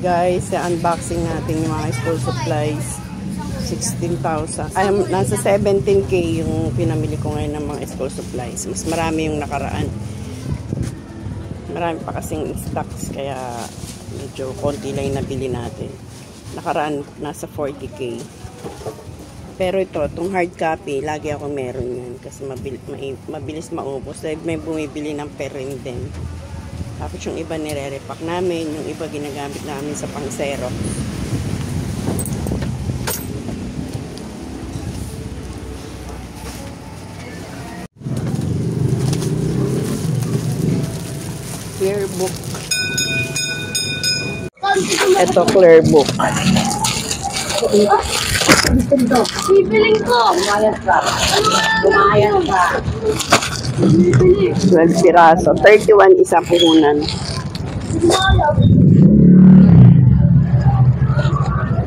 guys, unboxing natin yung mga school supplies. 16,000. Ay, nasa 17K yung pinamili ko ngayon ng mga school supplies. Mas marami yung nakaraan. Marami pa kasing stocks, kaya medyo konti lang yung nabili natin. Nakaraan, nasa 40K. Pero ito, itong hard copy, lagi ako meron yan. Kasi mabilis maubos. Dahil may bumibili ng pen din. Tapos yung iba nire-repack namin, yung iba ginagamit namin sa pang-zero. Clear book. Ito, clear book. Bibiling ko. Umayas ka. Umayas ka. 12 piraso. 31 isa puhunan.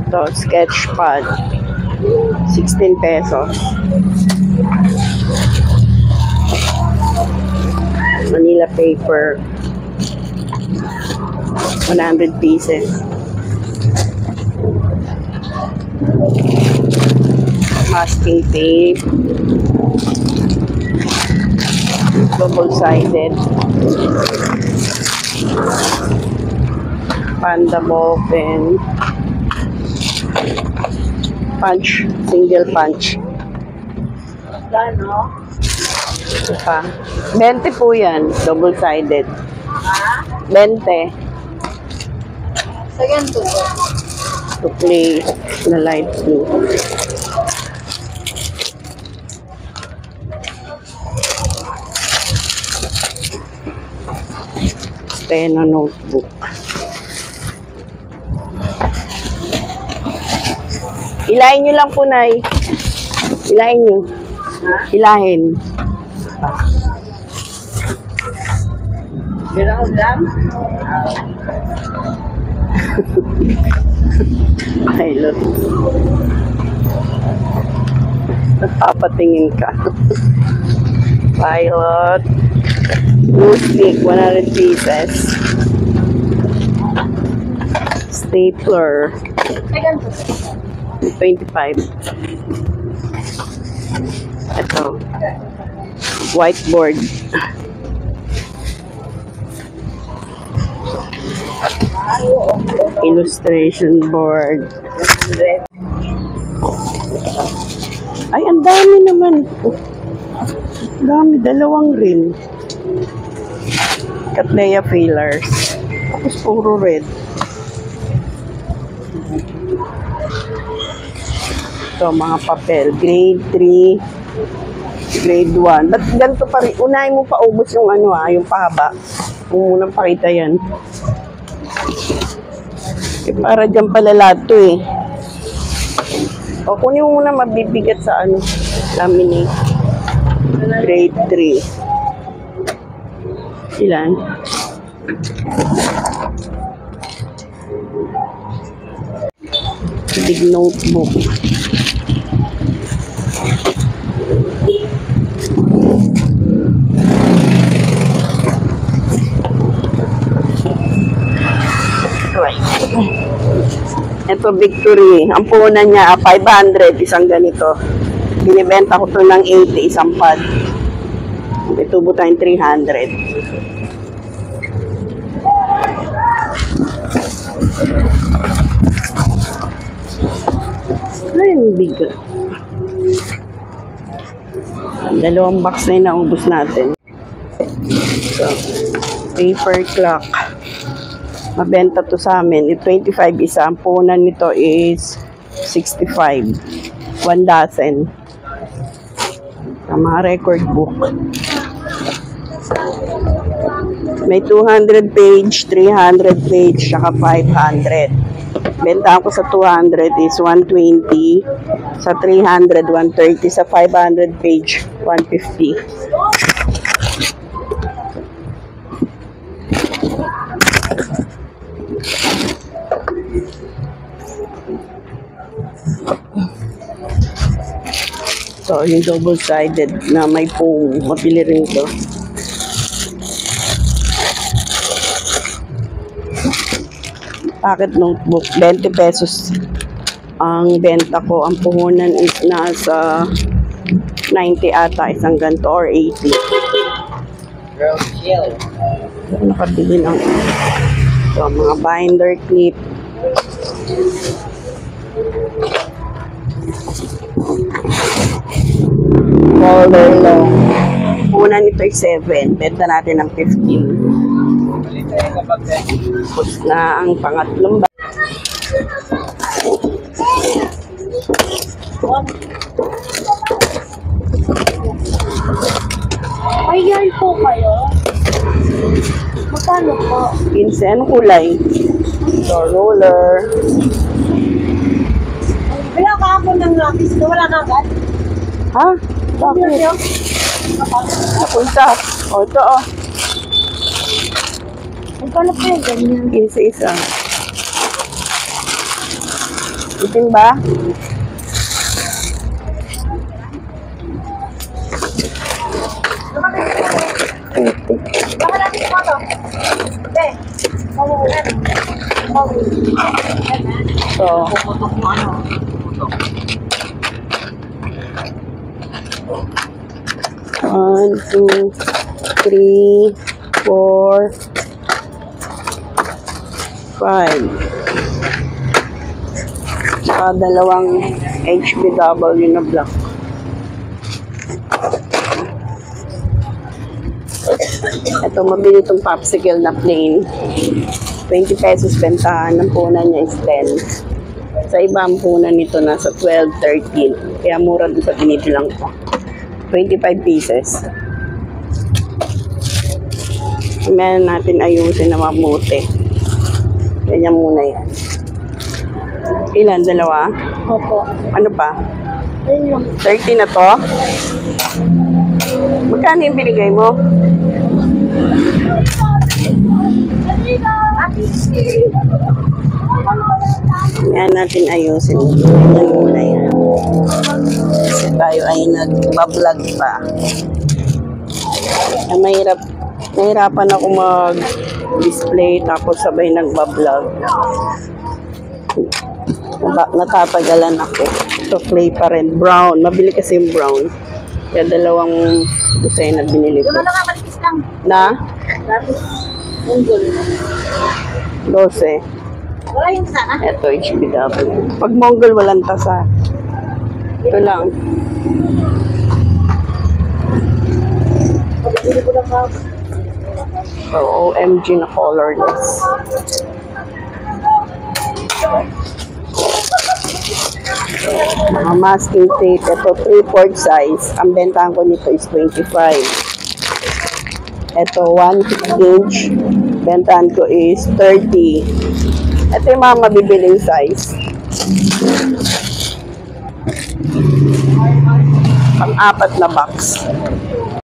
Ito, sketch pad. 16 pesos. Manila paper. 100 pieces. Masking tape. Double-sided. Panda ball pen. Punch. Single punch. Gano? Ito pa. 20 po yan. Double-sided. Ha? 20. Second to. To play na light blue. Steno notebook. Ilahin nyo lang po, Nay. Ilahin nyo. Ilahin. Bilang ulam? Pilot. Nagpapatingin ka. Pilot. Glue stick, 100 pieces. Stapler. Second to. 25. Ito. Whiteboard. Illustration board. Ay, ang dami naman. Ang dami, dalawang rin. Cattleya fillers. Tapos puro red. Ito, mga papel. Grade 3. Grade 1. Ba't ganito pa rin? Unahin mo pa ubos yung ano yung pahaba. Kung munang pakita yan. Eh, para dyan pala lahat to eh. O, kunin mo muna mabibigat sa ano. Laminate. Grade 3. Ilan? Big notebook. Ito, Victory. Ang puhunan niya, 500, isang ganito. Binibenta ko to ng 80, isang pad. Ito po tayong 300. Ay, ang bigat. Dalawang box na yung naubos natin. So, paper clock. Mabenta to sa amin. 25 isa. Ang puhunan nito is 65. 1 dozen. Ang mga record book. May 200 page, 300 page, saka 500. Benta ko sa 200 is 120. Sa 300, 130. Sa 500 page, 150. So, yung double-sided na may foam, mapili rin ito. Pocket notebook, 20 pesos ang benta ko. Ang puhunan is nasa 90 ata isang ganito or 80. Girl, chill. So, nakabili ng so, mga binder clip. Folder long. Puhunan nito ay 7. Benta natin ng 15. Tapos na ang pangatlong ba. Ayan po kayo. Magkano po? 15. Anong kulay? So, roller. Wala ka ako ng lapis na wala na agad. Ha? Bakit? Napunta. O, ito o. Magkano po yung ganyan? 15 isa. Itin ba? Baka natin po ito. Okay. Mamuhulan. So, Puputok mo ano. 1, 2, 3, 4, 5. Saka dalawang HBW na block. Ito, mabili itong popsicle na plain. 20 pesos bentahan. Ang punan niya is 10. Sa iba, ang punan nito nasa 12, 13. Kaya mura doon sa binibilang ko. 25 pieces. Meron natin ayusin na mabuti. Ganyan muna yan. Ilan? Dalawa? Opo. Ano pa? Ayun lang. 30 na to? Magkano yung binigay mo? Yan natin ayusin. Ganyan muna yan. Kasi tayo ay nag-vlog pa. Nahirapan ako mag-display tapos sabay nag-vlog. Natatagalan ako. Ito clay pa rin. Brown. Mabili kasi yung brown. Kaya dalawang design na binili ko. Yung ano nga, malikis lang. Na? Lapis. Unggol. 12. Wala yung sana. Ito, HBW. Pag Mongol, walang tasa. Ito lang. Pagkili ko lang ka. So, OMG na colorless. Mga masking tape. Ito, 3/4 size. Ang bentahan ko nito is 25. Ito, 1 gauge. Bentahan ko is 30. Ito yung mga mabibiling size. Pang-apat na box.